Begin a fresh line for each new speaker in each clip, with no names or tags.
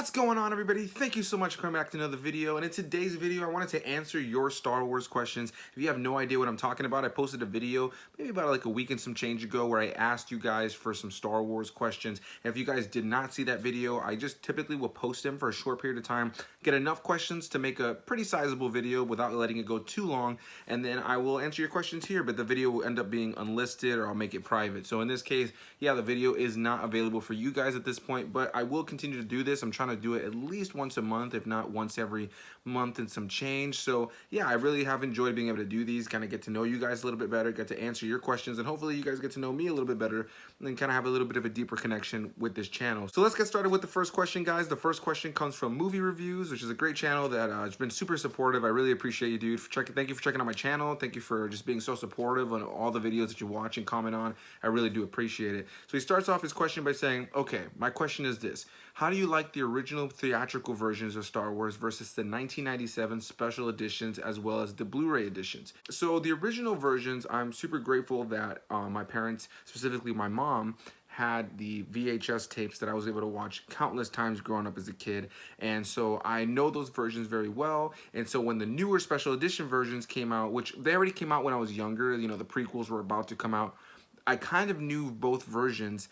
What's going on, everybody? Thank you so much for coming back to another video. And in today's video, I wanted to answer your Star Wars questions. If you have no idea what I'm talking about, I posted a video maybe about like a week and some change ago where I asked you guys for some Star Wars questions. And if you guys did not see that video, I just typically will post them for a short period of time, get enough questions to make a pretty sizable video without letting it go too long, and then I will answer your questions here, but the video will end up being unlisted or I'll make it private. So in this case, yeah, the video is not available for you guys at this point, but I will continue to do this. I'm trying to do it at least once a month, if not once every month and some change. So yeah, I really have enjoyed being able to do these, kind of get to know you guys a little bit better, get to answer your questions, and hopefully you guys get to know me a little bit better and then kind of have a little bit of a deeper connection with this channel. So let's get started with the first question, guys. The first question comes from Movie Reviews, which is a great channel that has been super supportive. I really appreciate you, dude. Thank you for checking out my channel. Thank you for just being so supportive on all the videos that you watch and comment on. I really do appreciate it. So he starts off his question by saying, okay, my question is this. How do you like the original theatrical versions of Star Wars versus the 1997 special editions as well as the Blu-ray editions? So the original versions, I'm super grateful that my parents, specifically my mom, had the VHS tapes that I was able to watch countless times growing up as a kid, and so I know those versions very well. And so when the newer special edition versions came out, which they already came out when I was younger, you know, the prequels were about to come out, I kind of knew both versions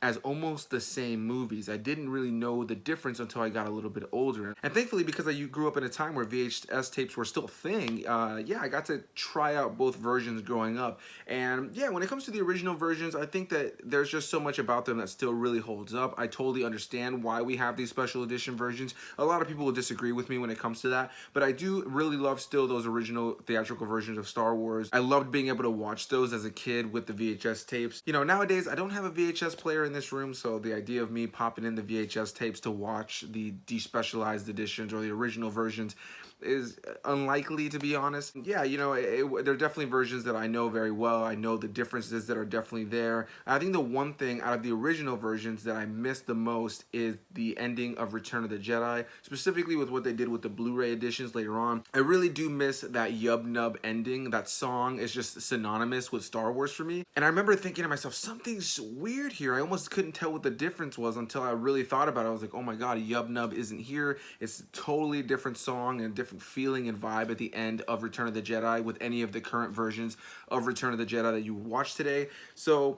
as almost the same movies. I didn't really know the difference until I got a little bit older. And thankfully, because I grew up in a time where VHS tapes were still a thing, yeah, I got to try out both versions growing up. And yeah, when it comes to the original versions, I think that there's just so much about them that still really holds up. I totally understand why we have these special edition versions. A lot of people will disagree with me when it comes to that, but I do really love still those original theatrical versions of Star Wars. I loved being able to watch those as a kid with the VHS tapes. You know, nowadays I don't have a VHS player in this room, so the idea of me popping in the VHS tapes to watch the despecialized editions or the original versions is unlikely, to be honest. Yeah, you know, there are definitely versions that I know very well. I know the differences that are definitely there. I think the one thing out of the original versions that I miss the most is the ending of Return of the Jedi, specifically with what they did with the Blu-ray editions later on. I really do miss that Yub Nub ending. That song is just synonymous with Star Wars for me. And I remember thinking to myself, something's weird here. I almost couldn't tell what the difference was until I really thought about it. I was like, oh my god, Yub Nub isn't here. It's a totally different song and different feeling and vibe at the end of Return of the Jedi with any of the current versions of Return of the Jedi that you watch today. So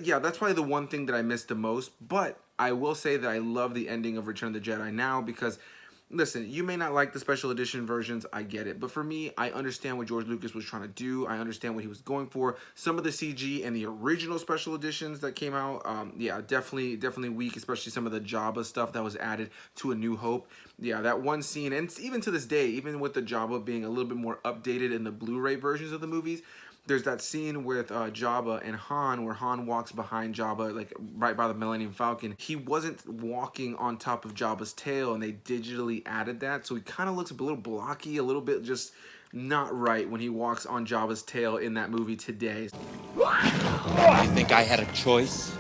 yeah, that's probably the one thing that I miss the most. But I will say that I love the ending of Return of the Jedi now because, listen, you may not like the special edition versions, I get it. But for me, I understand what George Lucas was trying to do. I understand what he was going for. Some of the CG and the original special editions that came out, yeah, definitely weak, especially some of the Jabba stuff that was added to A New Hope. Yeah, that one scene, and even to this day, even with the Jabba being a little bit more updated in the Blu-ray versions of the movies, there's that scene with Jabba and Han where Han walks behind Jabba, like right by the Millennium Falcon. He wasn't walking on top of Jabba's tail, and they digitally added that, so he kind of looks a little blocky, a little bit just not right when he walks on Jabba's tail in that movie today.
You think I had a choice?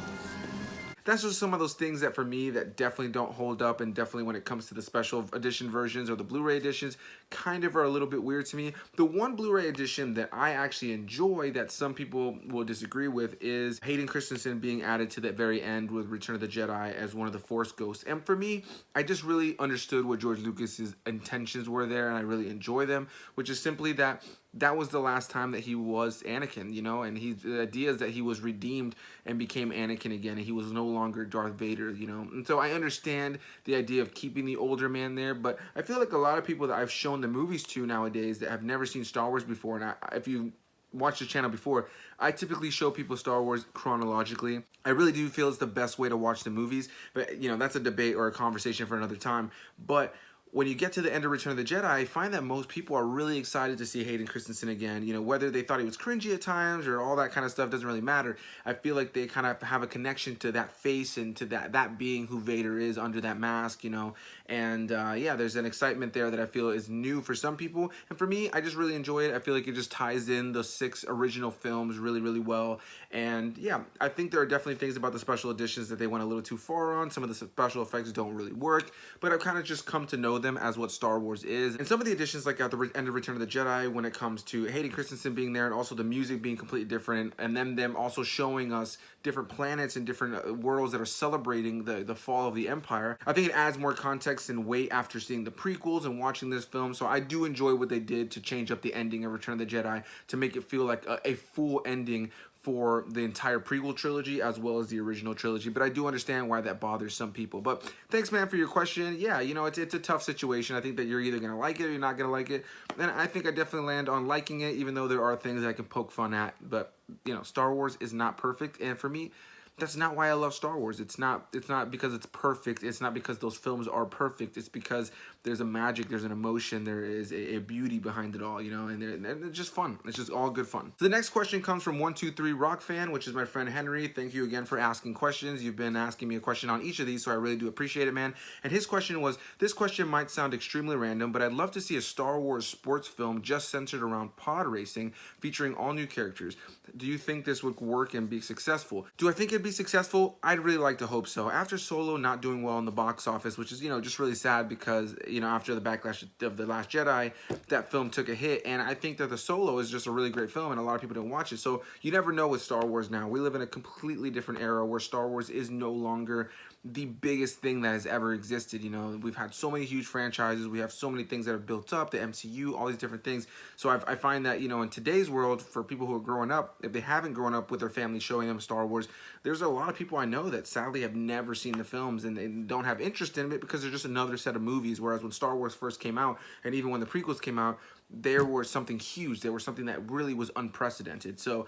That's just some of those things that for me that definitely don't hold up, and definitely when it comes to the special edition versions or the Blu-ray editions kind of are a little bit weird to me. The one Blu-ray edition that I actually enjoy that some people will disagree with is Hayden Christensen being added to that very end with Return of the Jedi as one of the Force ghosts. And for me, I just really understood what George Lucas's intentions were there, and I really enjoy them, which is simply that that was the last time that he was Anakin, you know, and the idea is that he was redeemed and became Anakin again, and he was no longer Darth Vader, you know. And so I understand the idea of keeping the older man there, but I feel like a lot of people that I've shown the movies to nowadays that have never seen Star Wars before, and if you watched the channel before, I typically show people Star Wars chronologically. I really do feel it's the best way to watch the movies, but you know, that's a debate or a conversation for another time. But when you get to the end of Return of the Jedi, I find that most people are really excited to see Hayden Christensen again. You know, whether they thought he was cringy at times or all that kind of stuff doesn't really matter. I feel like they kind of have a connection to that face and to that being who Vader is under that mask, you know. And yeah, there's an excitement there that I feel is new for some people. And for me, I just really enjoy it. I feel like it just ties in the 6 original films really, really well. And yeah, I think there are definitely things about the special editions that they went a little too far on. Some of the special effects don't really work, but I've kind of just come to know them as what Star Wars is. And some of the additions, like at the end of Return of the Jedi, when it comes to Hayden Christensen being there and also the music being completely different, and then them also showing us different planets and different worlds that are celebrating the fall of the Empire. I think it adds more context and weight after seeing the prequels and watching this film. So I do enjoy what they did to change up the ending of Return of the Jedi to make it feel like a full ending for the entire prequel trilogy as well as the original trilogy. But I do understand why that bothers some people. But thanks, man, for your question. Yeah, you know, it's a tough situation. I think that you're either going to like it or you're not going to like it. And I think I definitely land on liking it, even though there are things that I can poke fun at. But, you know, Star Wars is not perfect. And for me, that's not why I love Star Wars. It's not because it's perfect. It's not because those films are perfect. It's because there's a magic, there's an emotion, there is a beauty behind it all, you know, and it's just fun. It's just all good fun. So the next question comes from 123 Rock Fan, which is my friend Henry. Thank you again for asking questions. You've been asking me a question on each of these, so I really do appreciate it, man. And his question was, this question might sound extremely random, but I'd love to see a Star Wars sports film just centered around pod racing, featuring all new characters. Do you think this would work and be successful? Do I think it'd be successful? I'd really like to hope so. After Solo not doing well in the box office, which is, you know, just really sad because, you know, after the backlash of The Last Jedi, that film took a hit. And I think that the Solo is just a really great film and a lot of people didn't watch it. So you never know with Star Wars now. We live in a completely different era where Star Wars is no longer the biggest thing that has ever existed. You know, we've had so many huge franchises. We have so many things that have built up, the MCU, all these different things. So I find that, you know, in today's world, for people who are growing up, if they haven't grown up with their family showing them Star Wars, there's a lot of people I know that sadly have never seen the films and they don't have interest in it because they're just another set of movies. Whereas when Star Wars first came out, and even when the prequels came out, there was something huge. There was something that really was unprecedented. So,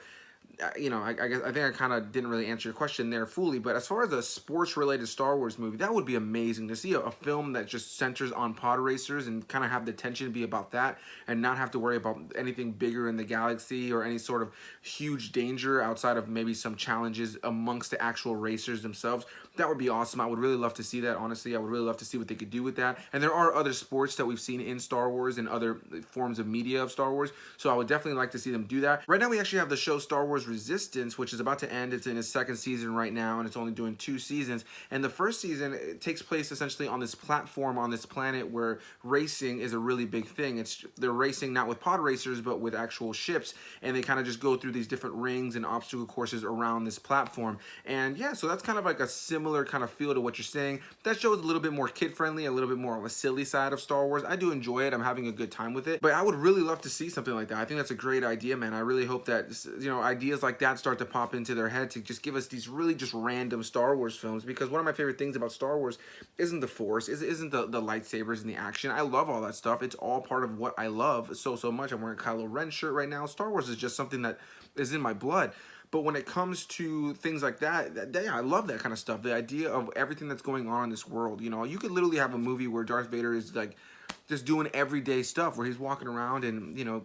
you know, I think I kind of didn't really answer your question there fully, but as far as a sports-related Star Wars movie, that would be amazing to see a film that just centers on pod racers and kind of have the tension be about that and not have to worry about anything bigger in the galaxy or any sort of huge danger outside of maybe some challenges amongst the actual racers themselves. That would be awesome. I would really love to see that, honestly. I would really love to see what they could do with that. And there are other sports that we've seen in Star Wars and other forms of media of Star Wars, so I would definitely like to see them do that. Right now, we actually have the show Star Wars Resistance, which is about to end. It's in its second season right now, and it's only doing 2 seasons. And the first season, it takes place essentially on this platform, on this planet where racing is a really big thing. They're racing not with pod racers, but with actual ships, and they kind of just go through these different rings and obstacle courses around this platform. And yeah, so that's kind of like a similar kind of feel to what you're saying. That show is a little bit more kid-friendly, a little bit more on the silly side of Star Wars. I do enjoy it. I'm having a good time with it. But I would really love to see something like that. I think that's a great idea, man. I really hope that, you know, ideas like that start to pop into their head to just give us these really just random Star Wars films, because one of my favorite things about Star Wars isn't the Force, isn't the lightsabers and the action. I love all that stuff. It's all part of what I love so much. I'm wearing a Kylo Ren shirt right now. Star Wars is just something that is in my blood. But when it comes to things like that, yeah, I love that kind of stuff. The idea of everything that's going on in this world. You know, you could literally have a movie where Darth Vader is like just doing everyday stuff, where he's walking around and, you know,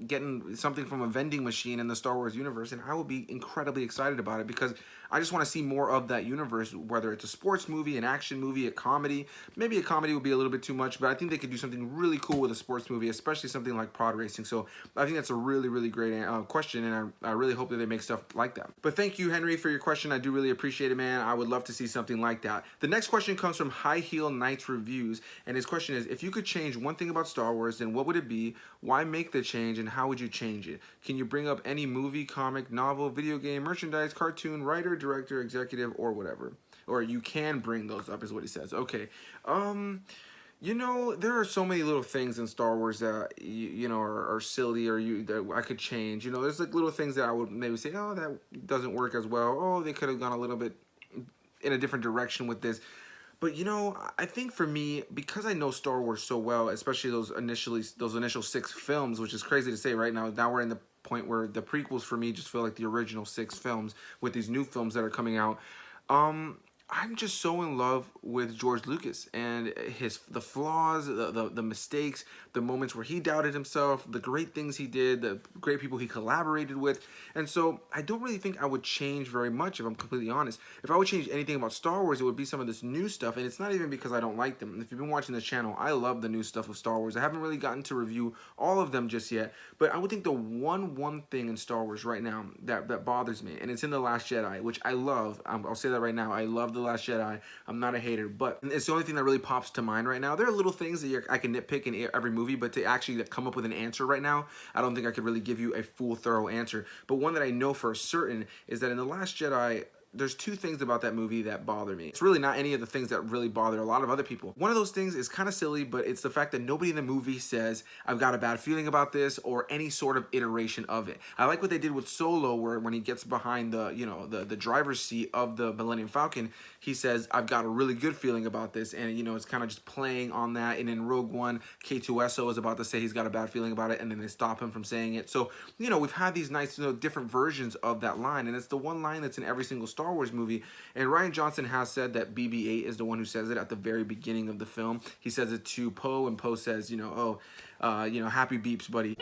getting something from a vending machine in the Star Wars universe, and I would be incredibly excited about it because I just want to see more of that universe, whether it's a sports movie, an action movie, a comedy. Maybe a comedy would be a little bit too much, but I think they could do something really cool with a sports movie, especially something like pod racing. So I think that's a really, really great question, and I really hope that they make stuff like that. But thank you, Henry, for your question. I do really appreciate it, man. I would love to see something like that. The next question comes from High Heel Knights Reviews, and his question is, if you could change one thing about Star Wars, then what would it be? Why make the change, and how would you change it? Can you bring up any movie, comic, novel, video game, merchandise, cartoon, writer, director, executive, or whatever? Or you can bring those up, is what he says. Okay. You know, there are so many little things in Star Wars that, you know, are silly or that I could change. You know, there's like little things that I would maybe say, oh, that doesn't work as well. Oh, they could have gone a little bit in a different direction with this. But, you know, I think for me, because I know Star Wars so well, especially those initial 6 films, which is crazy to say right now. Now we're in the point where the prequels for me just feel like the original 6 films with these new films that are coming out. I'm just so in love with George Lucas and the flaws, the mistakes, the moments where he doubted himself, the great things he did, the great people he collaborated with. And so I don't really think I would change very much, if I'm completely honest. If I would change anything about Star Wars, it would be some of this new stuff, and it's not even because I don't like them. If you've been watching the channel, I love the new stuff of Star Wars. I haven't really gotten to review all of them just yet, but I would think the one thing in Star Wars right now that bothers me, and it's in The Last Jedi, which I love. I'll say that right now. I love The The Last Jedi. I'm not a hater, but it's the only thing that really pops to mind right now. There are little things that I can nitpick in every movie, but to actually come up with an answer right now, I don't think I could really give you a full, thorough answer. But one that I know for certain is that in The Last Jedi, there's two things about that movie that bother me. It's really not any of the things that really bother a lot of other people. One of those things is kind of silly, but it's the fact that nobody in the movie says, I've got a bad feeling about this, or any sort of iteration of it. I like what they did with Solo, where when he gets behind the, you know, the driver's seat of the Millennium Falcon, he says, I've got a really good feeling about this, and you know, it's kind of just playing on that. And in Rogue One, K2SO is about to say he's got a bad feeling about it, and then they stop him from saying it. So, you know, we've had these nice, you know, different versions of that line, and it's the one line that's in every single Star Wars movie. And Rian Johnson has said that BB-8 is the one who says it at the very beginning of the film. He says it to Poe, and Poe says, you know, you know, happy beeps, buddy.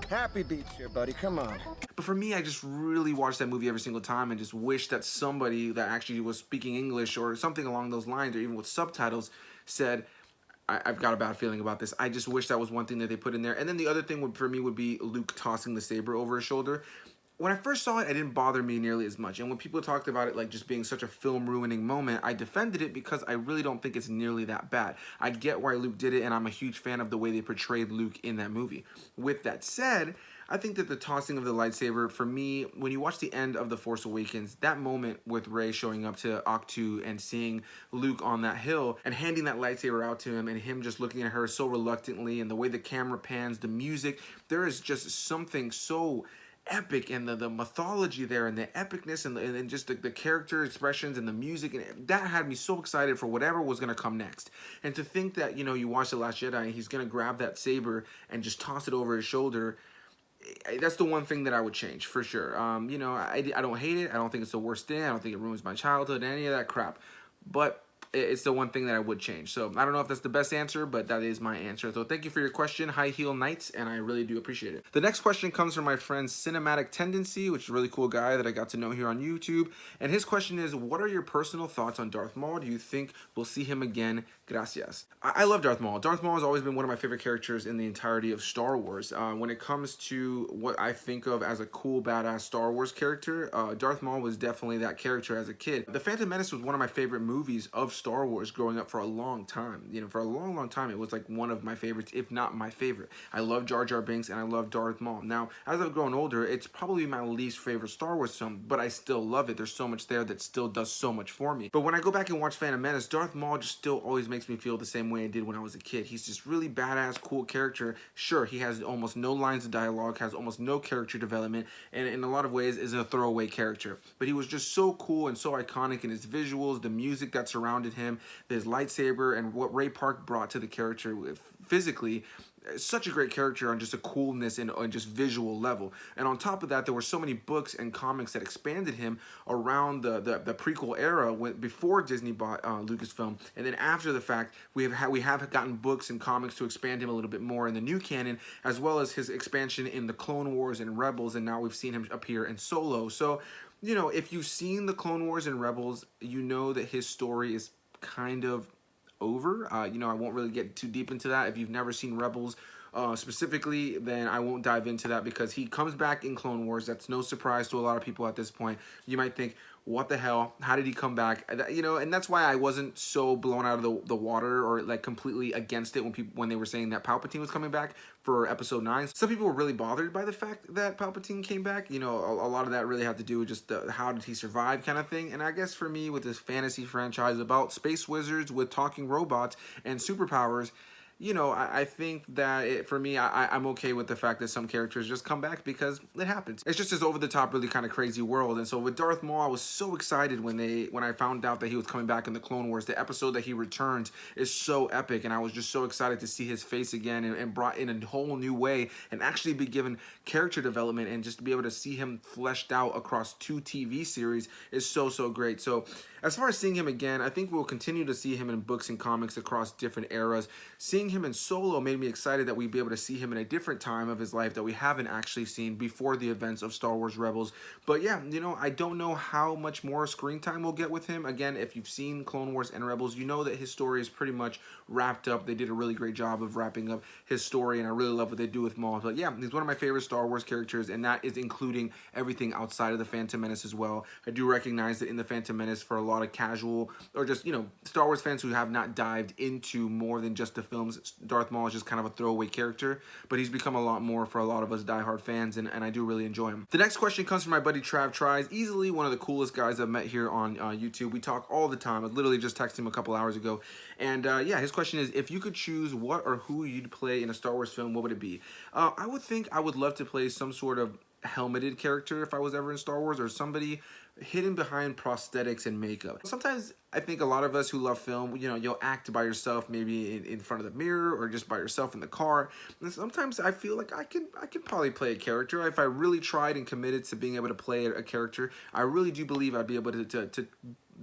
Happy beeps here, buddy. Come on.
But for me, I just really watch that movie every single time and just wish that somebody that actually was speaking English or something along those lines, or even with subtitles, said, I've got a bad feeling about this. I just wish that was one thing that they put in there. And then the other thing for me would be Luke tossing the saber over his shoulder. When I first saw it, it didn't bother me nearly as much. And when people talked about it like just being such a film-ruining moment, I defended it because I really don't think it's nearly that bad. I get why Luke did it, and I'm a huge fan of the way they portrayed Luke in that movie. With that said, I think that the tossing of the lightsaber, for me, when you watch the end of The Force Awakens, that moment with Rey showing up to Ahch-To and seeing Luke on that hill and handing that lightsaber out to him and him just looking at her so reluctantly, and the way the camera pans, the music, there is just something so epic, and the mythology there, and the epicness, and just the character expressions and the music, and that had me so excited for whatever was going to come next. And to think that, you know, you watch The Last Jedi and he's going to grab that saber and just toss it over his shoulder, that's the one thing that I would change for sure. You know, I don't hate it. I don't think it's the worst thing. I don't think it ruins my childhood, any of that crap, but it's the one thing that I would change. So I don't know if that's the best answer, but that is my answer. So thank you for your question, High Heel Knights, and I really do appreciate it. The next question comes from my friend Cinematic Tendency, which is a really cool guy that I got to know here on YouTube. And his question is, what are your personal thoughts on Darth Maul? Do you think we'll see him again? Gracias. I love Darth Maul. Darth Maul has always been one of my favorite characters in the entirety of Star Wars. When it comes to what I think of as a cool, badass Star Wars character, Darth Maul was definitely that character as a kid. The Phantom Menace was one of my favorite movies of Star Wars growing up for a long time. You know, for a long, long time, it was like one of my favorites, if not my favorite. I love Jar Jar Binks and I love Darth Maul. Now, as I've grown older, it's probably my least favorite Star Wars film, but I still love it. There's so much there that still does so much for me. But when I go back and watch Phantom Menace, Darth Maul just still always makes me feel the same way I did when I was a kid. He's just really badass, cool character. Sure, he has almost no lines of dialogue, has almost no character development, and in a lot of ways is a throwaway character. But he was just so cool and so iconic in his visuals, the music that surrounded him, his lightsaber, and what Ray Park brought to the character physically. Such a great character on just a coolness and just visual level. And on top of that, there were so many books and comics that expanded him around the prequel era before Disney bought Lucasfilm. And then after the fact, we have gotten books and comics to expand him a little bit more in the new canon, as well as his expansion in the Clone Wars and Rebels, and now we've seen him appear in Solo. So, you know, if you've seen the Clone Wars and Rebels, you know that his story is kind of over. You know, I won't really get too deep into that. If you've never seen Rebels specifically, then I won't dive into that because he comes back in Clone Wars. That's no surprise to a lot of people at this point. You might think, what the hell? How did he come back? You know, and that's why I wasn't so blown out of the water or like completely against it when they were saying that Palpatine was coming back for Episode 9. Some people were really bothered by the fact that Palpatine came back. You know, a lot of that really had to do with just how did he survive kind of thing. And I guess for me, with this fantasy franchise about space wizards with talking robots and superpowers, you know, I think that for me, I'm okay with the fact that some characters just come back because it happens. It's just this over-the-top, really kind of crazy world. And so with Darth Maul, I was so excited when I found out that he was coming back in the Clone Wars. The episode that he returns is so epic, and I was just so excited to see his face again and brought in a whole new way and actually be given character development, and just to be able to see him fleshed out across 2 TV series is so, so great. So as far as seeing him again, I think we'll continue to see him in books and comics across different eras. Seeing him in Solo made me excited that we'd be able to see him in a different time of his life that we haven't actually seen before the events of Star Wars Rebels. But yeah, you know, I don't know how much more screen time we'll get with him. Again, if you've seen Clone Wars and Rebels, you know that his story is pretty much wrapped up. They did a really great job of wrapping up his story, and I really love what they do with Maul. But yeah, he's one of my favorite Star Wars characters, and that is including everything outside of the Phantom Menace as well. I do recognize that in the Phantom Menace, for a lot lot of casual or just, you know, Star Wars fans who have not dived into more than just the films. Darth Maul is just kind of a throwaway character, but he's become a lot more for a lot of us diehard fans, and I do really enjoy him. The next question comes from my buddy Trav Tries, easily one of the coolest guys I've met here on YouTube. We talk all the time. I literally just texted him a couple hours ago, and yeah, his question is, if you could choose what or who you'd play in a Star Wars film, what would it be? I would think I would love to play some sort of helmeted character if I was ever in Star Wars, or somebody hidden behind prosthetics and makeup. Sometimes I think a lot of us who love film, you know, you'll act by yourself, maybe in front of the mirror or just by yourself in the car. And sometimes I feel like I could probably play a character if I really tried and committed to being able to play a character. I really do believe I'd be able to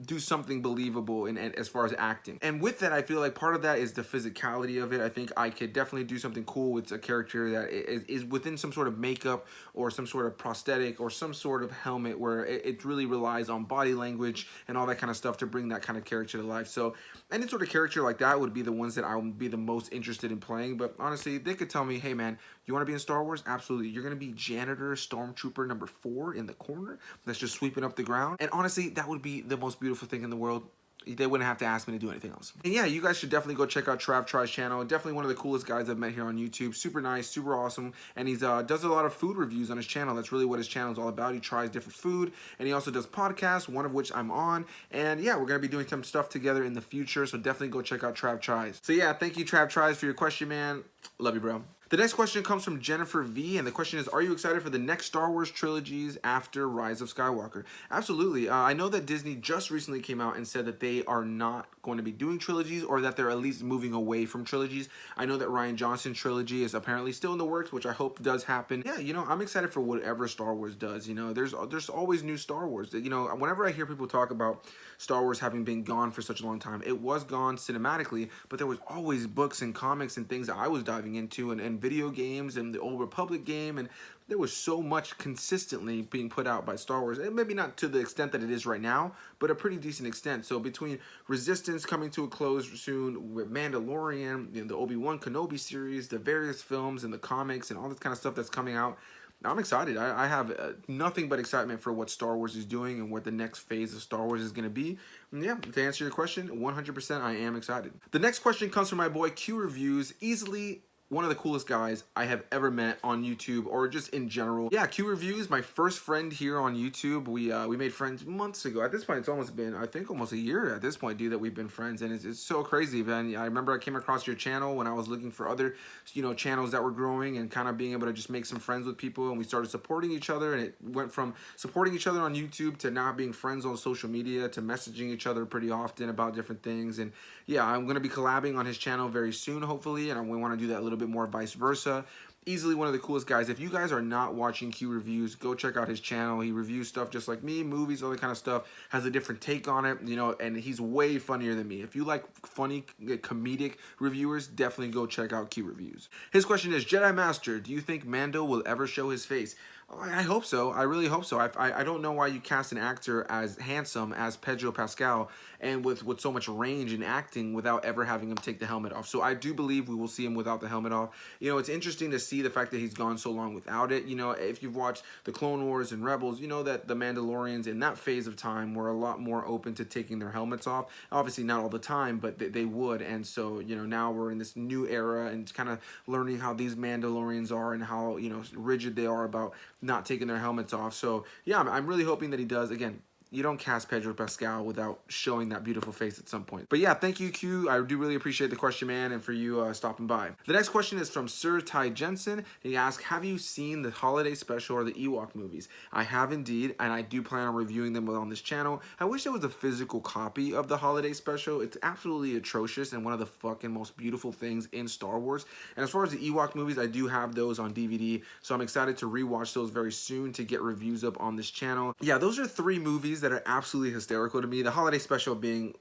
do something believable in as far as acting. And with that, I feel like part of that is the physicality of it. I think I could definitely do something cool with a character that is within some sort of makeup or some sort of prosthetic or some sort of helmet where it really relies on body language and all that kind of stuff to bring that kind of character to life. So any sort of character like that would be the ones that I would be the most interested in playing. But honestly, they could tell me, hey man, you want to be in Star Wars? Absolutely. You're going to be janitor stormtrooper number 4 in the corner that's just sweeping up the ground. And honestly, that would be the most beautiful thing in the world. They wouldn't have to ask me to do anything else. And yeah, you guys should definitely go check out Trav Try's channel. Definitely one of the coolest guys I've met here on YouTube. Super nice, super awesome. And he's does a lot of food reviews on his channel. That's really what his channel is all about. He tries different food, and he also does podcasts, one of which I'm on. And yeah, we're going to be doing some stuff together in the future, so definitely go check out Trav Tries. So yeah, thank you, Trav Tries, for your question, man. Love you, bro. The next question comes from Jennifer V, and the question is, are you excited for the next Star Wars trilogies after Rise of Skywalker? Absolutely. I know that Disney just recently came out and said that they are not going to be doing trilogies, or that they're at least moving away from trilogies. I know that Rian Johnson's trilogy is apparently still in the works, which I hope does happen. Yeah, you know, I'm excited for whatever Star Wars does. You know, there's always new Star Wars. You know, whenever I hear people talk about Star Wars having been gone for such a long time, it was gone cinematically, but there was always books and comics and things that I was diving into, and video games and the Old Republic game, and there was so much consistently being put out by Star Wars, and maybe not to the extent that it is right now, but a pretty decent extent. So between Resistance coming to a close soon, with Mandalorian, you know, the Obi-Wan Kenobi series, the various films and the comics and all this kind of stuff that's coming out, I'm excited. I have nothing but excitement for what Star Wars is doing and what the next phase of Star Wars is going to be. And yeah, to answer your question, 100% I am excited. The next question comes from my boy Q Reviews, easily one of the coolest guys I have ever met on YouTube, or just in general. Yeah, Q Reviews, my first friend here on YouTube. We made friends months ago. At this point, it's almost been, I think, almost a year at this point, dude, that we've been friends, and it's so crazy, man. I remember I came across your channel when I was looking for other, you know, channels that were growing and kind of being able to just make some friends with people, and we started supporting each other, and it went from supporting each other on YouTube to now being friends on social media to messaging each other pretty often about different things. And yeah, I'm going to be collabing on his channel very soon, hopefully, and we want to do that a little bit more vice versa. Easily one of the coolest guys. If you guys are not watching Q Reviews, go check out his channel. He reviews stuff just like me, movies, all that kind of stuff. Has a different take on it, you know, and he's way funnier than me. If you like funny, comedic reviewers, definitely go check out Q Reviews. His question is, Jedi Master, do you think Mando will ever show his face? I hope so. I really hope so. I don't know why you cast an actor as handsome as Pedro Pascal and with so much range in acting without ever having him take the helmet off. So I do believe we will see him without the helmet off. You know, it's interesting to see the fact that he's gone so long without it. You know, if you've watched the Clone Wars and Rebels, you know that the Mandalorians in that phase of time were a lot more open to taking their helmets off. Obviously not all the time, but they would. And so, you know, now we're in this new era and kind of learning how these Mandalorians are and how, you know, rigid they are about not taking their helmets off. So yeah, I'm really hoping that he does. Again, you don't cast Pedro Pascal without showing that beautiful face at some point. But yeah, thank you, Q. I do really appreciate the question, man, and for you stopping by. The next question is from Sir Ty Jensen. He asks, have you seen the holiday special or the Ewok movies? I have indeed, and I do plan on reviewing them on this channel. I wish there was a physical copy of the holiday special. It's absolutely atrocious and one of the fucking most beautiful things in Star Wars. And as far as the Ewok movies, I do have those on DVD, so I'm excited to rewatch those very soon to get reviews up on this channel. Yeah, those are 3 movies that are absolutely hysterical to me. The holiday special being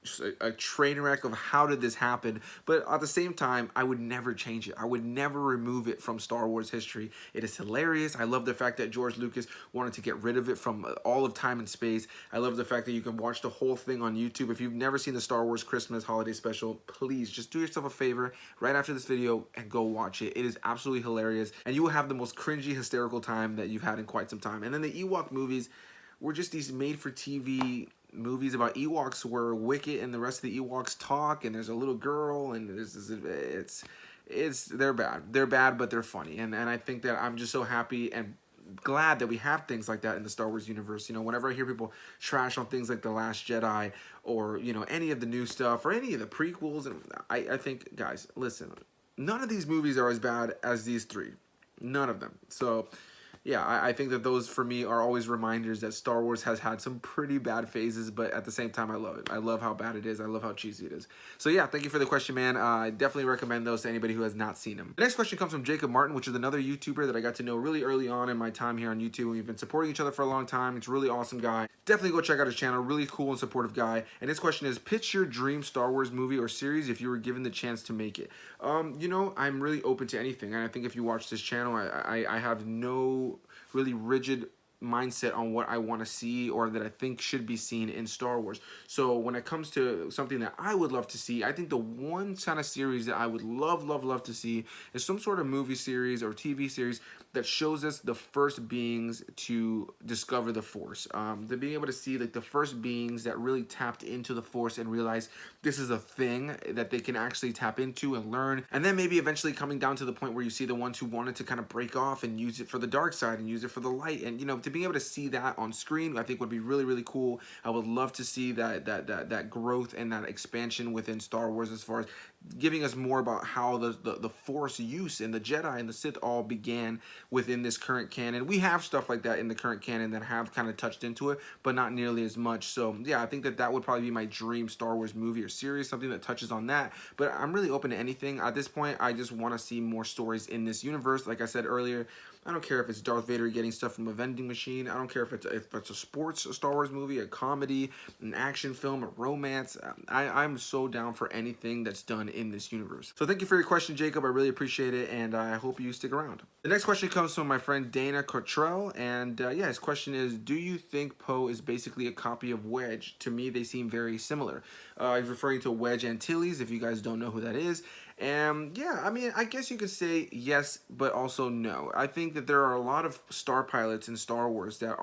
just a train wreck of how did this happen, but at the same time, I would never change it. I would never remove it from Star Wars history. It is hilarious. I love the fact that George Lucas wanted to get rid of it from all of time and space. I love the fact that you can watch the whole thing on YouTube. If you've never seen the Star Wars Christmas holiday special, please just do yourself a favor right after this video and go watch it. It is absolutely hilarious, and you will have the most cringy, hysterical time that you've had in quite some time. And then the Ewok movies were just these made-for-TV movies about Ewoks where Wicket and the rest of the Ewoks talk, and there's a little girl, and they're bad. They're bad, but they're funny, and I think that I'm just so happy and glad that we have things like that in the Star Wars universe. You know, whenever I hear people trash on things like The Last Jedi or, you know, any of the new stuff or any of the prequels, and I think, guys, listen, none of these movies are as bad as these three. None of them. So yeah, I think that those for me are always reminders that Star Wars has had some pretty bad phases, but at the same time, I love it. I love how bad it is. I love how cheesy it is. So yeah, thank you for the question, man. I definitely recommend those to anybody who has not seen them. The next question comes from Jacob Martin, which is another YouTuber that I got to know really early on in my time here on YouTube. We've been supporting each other for a long time. It's a really awesome guy. Definitely go check out his channel. Really cool and supportive guy. And his question is, pitch your dream Star Wars movie or series if you were given the chance to make it. You know, I'm really open to anything. And I think if you watch this channel, I have no really rigid mindset on what I want to see or that I think should be seen in Star Wars. So when it comes to something that I would love to see, I think the one kind of series that I would love to see is some sort of movie series or TV series that shows us the first beings to discover the Force. To being able to see like the first beings that really tapped into the Force and realize this is a thing that they can actually tap into and learn, and then maybe eventually coming down to the point where you see the ones who wanted to kind of break off and use it for the dark side and use it for the light, and you know, to be able to see that on screen, I think would be really cool. I would love to see that growth and that expansion within Star Wars as far as giving us more about how the Force use and the Jedi and the Sith all began within this current canon. We have stuff like that in the current canon that have kind of touched into it, but not nearly as much. So yeah, I think that would probably be my dream Star Wars movie or series, something that touches on that. But I'm really open to anything. At this point, I just want to see more stories in this universe. Like I said earlier, I don't care if it's Darth Vader getting stuff from a vending machine. I don't care if it's a sports Star Wars movie, a comedy, an action film, a romance. I'm so down for anything that's done in this universe. So thank you for your question, Jacob. I really appreciate it, and I hope you stick around. The next question comes from my friend Dana Cottrell, and yeah, his question is, do you think Poe is basically a copy of Wedge? To me, they seem very similar. He's referring to Wedge Antilles, if you guys don't know who that is. And yeah, I mean, I guess you could say yes, but also no. I think that there are a lot of star pilots in Star Wars that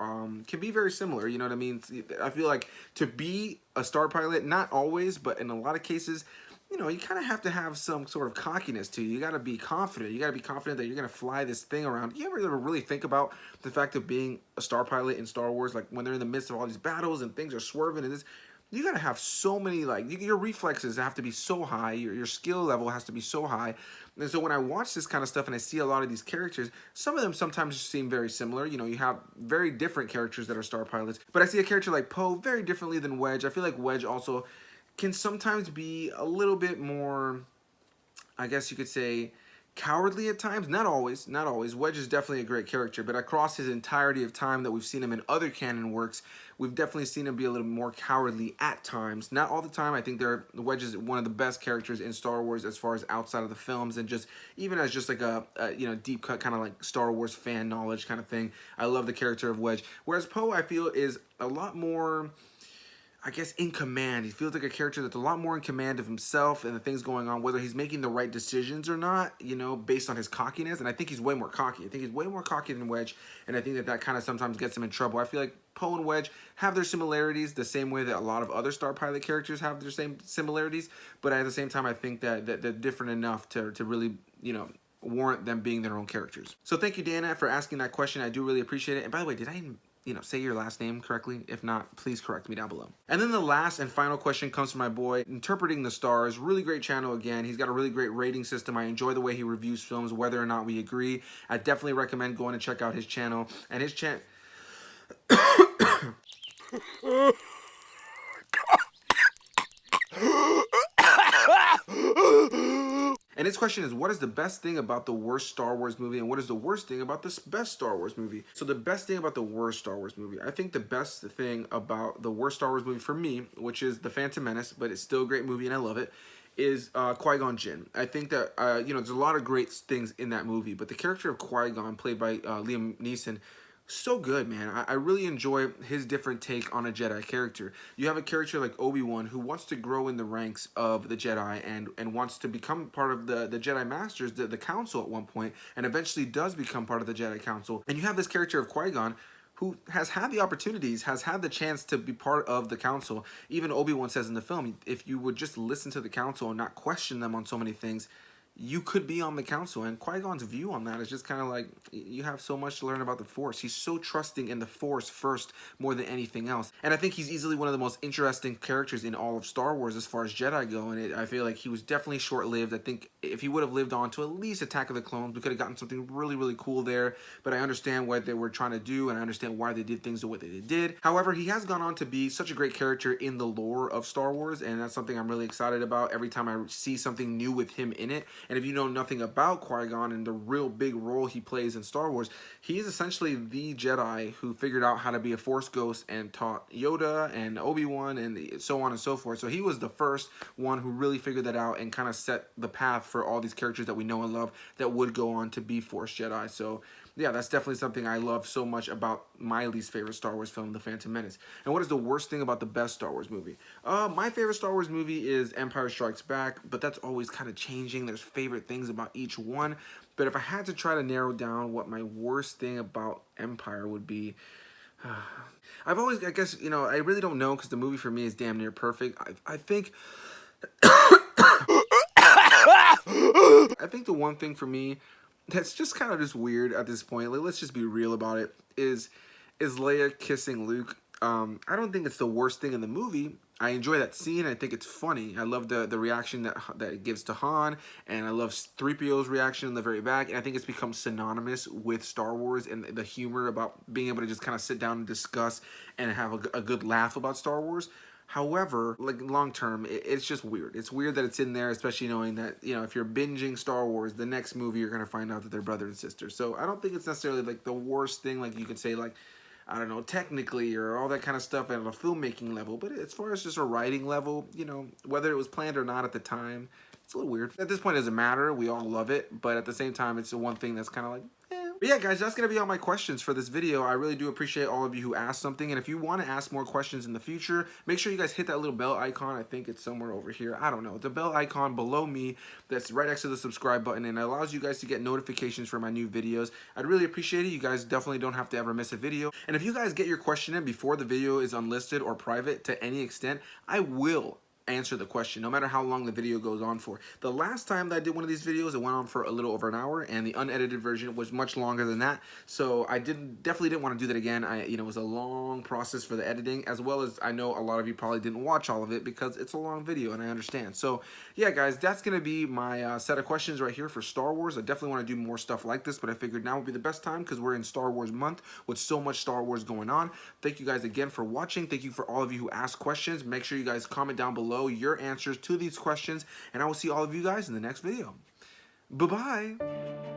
can be very similar. You know what I mean? I feel like to be a star pilot, not always, but in a lot of cases, you know, you kind of have to have some sort of cockiness to you. You got to be confident. You got to be confident that you're going to fly this thing around. You ever really think about the fact of being a star pilot in Star Wars, like when they're in the midst of all these battles and things are swerving and this? You gotta have so many, like, your reflexes have to be so high, your skill level has to be so high. And so when I watch this kind of stuff and I see a lot of these characters, some of them sometimes seem very similar. You know, you have very different characters that are star pilots, but I see a character like Poe very differently than Wedge. I feel like Wedge also can sometimes be a little bit more, I guess you could say, cowardly at times. Not always. Wedge is definitely a great character, but across his entirety of time that we've seen him in other canon works, we've definitely seen him be a little more cowardly at times. Not all the time. I think Wedge is one of the best characters in Star Wars as far as outside of the films and just even as just like a you know, deep cut kind of like Star Wars fan knowledge kind of thing. I love the character of Wedge. Whereas Poe, I feel, is a lot more, I guess, in command. He feels like a character that's a lot more in command of himself and the things going on, whether he's making the right decisions or not, you know, based on his cockiness. And I think he's way more cocky. I think he's way more cocky than Wedge, and I think that kind of sometimes gets him in trouble. I feel like Poe and Wedge have their similarities the same way that a lot of other Star Pilot characters have their same similarities, but at the same time, I think that they're different enough to really, you know, warrant them being their own characters. So thank you, Dana, for asking that question. I do really appreciate it. And by the way, did I say your last name correctly? If not, please correct me down below. And then the last and final question comes from my boy, Interpreting the Stars. Really great channel again. He's got a really great rating system. I enjoy the way he reviews films, whether or not we agree. I definitely recommend going to check out his channel. And his channel... And his question is, what is the best thing about the worst Star Wars movie, and what is the worst thing about the best Star Wars movie? So the best thing about the worst Star Wars movie, I think the best thing about the worst Star Wars movie for me, which is The Phantom Menace, but it's still a great movie and I love it, is Qui-Gon Jinn. I think that, you know, there's a lot of great things in that movie, but the character of Qui-Gon, played by Liam Neeson, so good, man. I really enjoy his different take on a Jedi character. You have a character like Obi-Wan who wants to grow in the ranks of the Jedi and wants to become part of the Jedi Masters, the Council at one point, and eventually does become part of the Jedi Council. And you have this character of Qui-Gon who has had the opportunities, has had the chance to be part of the council. Even Obi-Wan says in the film, if you would just listen to the council and not question them on so many things, you could be on the council. And Qui-Gon's view on that is just kind of like, you have so much to learn about the Force. He's so trusting in the Force first more than anything else. And I think he's easily one of the most interesting characters in all of Star Wars as far as Jedi go. And I feel like he was definitely short-lived. I think if he would have lived on to at least Attack of the Clones, we could have gotten something really, really cool there. But I understand what they were trying to do, and I understand why they did things the way they did. However, he has gone on to be such a great character in the lore of Star Wars, and that's something I'm really excited about every time I see something new with him in it. And if you know nothing about Qui-Gon and the real big role he plays in Star Wars, he is essentially the Jedi who figured out how to be a Force ghost and taught Yoda and Obi-Wan and so on and so forth. So he was the first one who really figured that out and kind of set the path for all these characters that we know and love that would go on to be Force Jedi. So yeah, that's definitely something I love so much about my least favorite Star Wars film, The Phantom Menace. And what is the worst thing about the best Star Wars movie? My favorite Star Wars movie is Empire Strikes Back, but that's always kind of changing. There's favorite things about each one. But if I had to try to narrow down what my worst thing about Empire would be, I've always, I guess, you know, I really don't know because the movie for me is damn near perfect. I think... I think the one thing for me that's just kind of just weird at this point, like, let's just be real about it, is Leia kissing Luke. I don't think it's the worst thing in the movie. I enjoy that scene. I think it's funny. I love the reaction that it gives to Han, and I love 3PO's reaction in the very back, and I think it's become synonymous with Star Wars and the humor about being able to just kind of sit down and discuss and have a good laugh about Star Wars. However, like long term, it's just weird. It's weird that it's in there, especially knowing that, you know, if you're binging Star Wars, the next movie you're going to find out that they're brother and sister. So I don't think it's necessarily like the worst thing, like you could say, like, I don't know, technically or all that kind of stuff at a filmmaking level. But as far as just a writing level, you know, whether it was planned or not at the time, it's a little weird. At this point, it doesn't matter. We all love it. But at the same time, it's the one thing that's kind of like, eh. But yeah, guys, that's going to be all my questions for this video. I really do appreciate all of you who asked something. And if you want to ask more questions in the future, make sure you guys hit that little bell icon. I think it's somewhere over here. I don't know. The bell icon below me that's right next to the subscribe button. And it allows you guys to get notifications for my new videos. I'd really appreciate it. You guys definitely don't have to ever miss a video. And if you guys get your question in before the video is unlisted or private to any extent, I will answer the question no matter how long the video goes on for. The last time that I did one of these videos, it went on for a little over an hour, and the unedited version was much longer than that. So I definitely didn't want to do that again. It was a long process for the editing, as well as I know a lot of you probably didn't watch all of it because it's a long video, and I understand. So yeah, guys, that's gonna be my set of questions right here for Star Wars. I definitely want to do more stuff like this, but I figured now would be the best time because we're in Star Wars month with so much Star Wars going on. Thank you guys again for watching. Thank you for all of you who asked questions. Make sure you guys comment down below your answers to these questions, and I will see all of you guys in the next video. Bye-bye.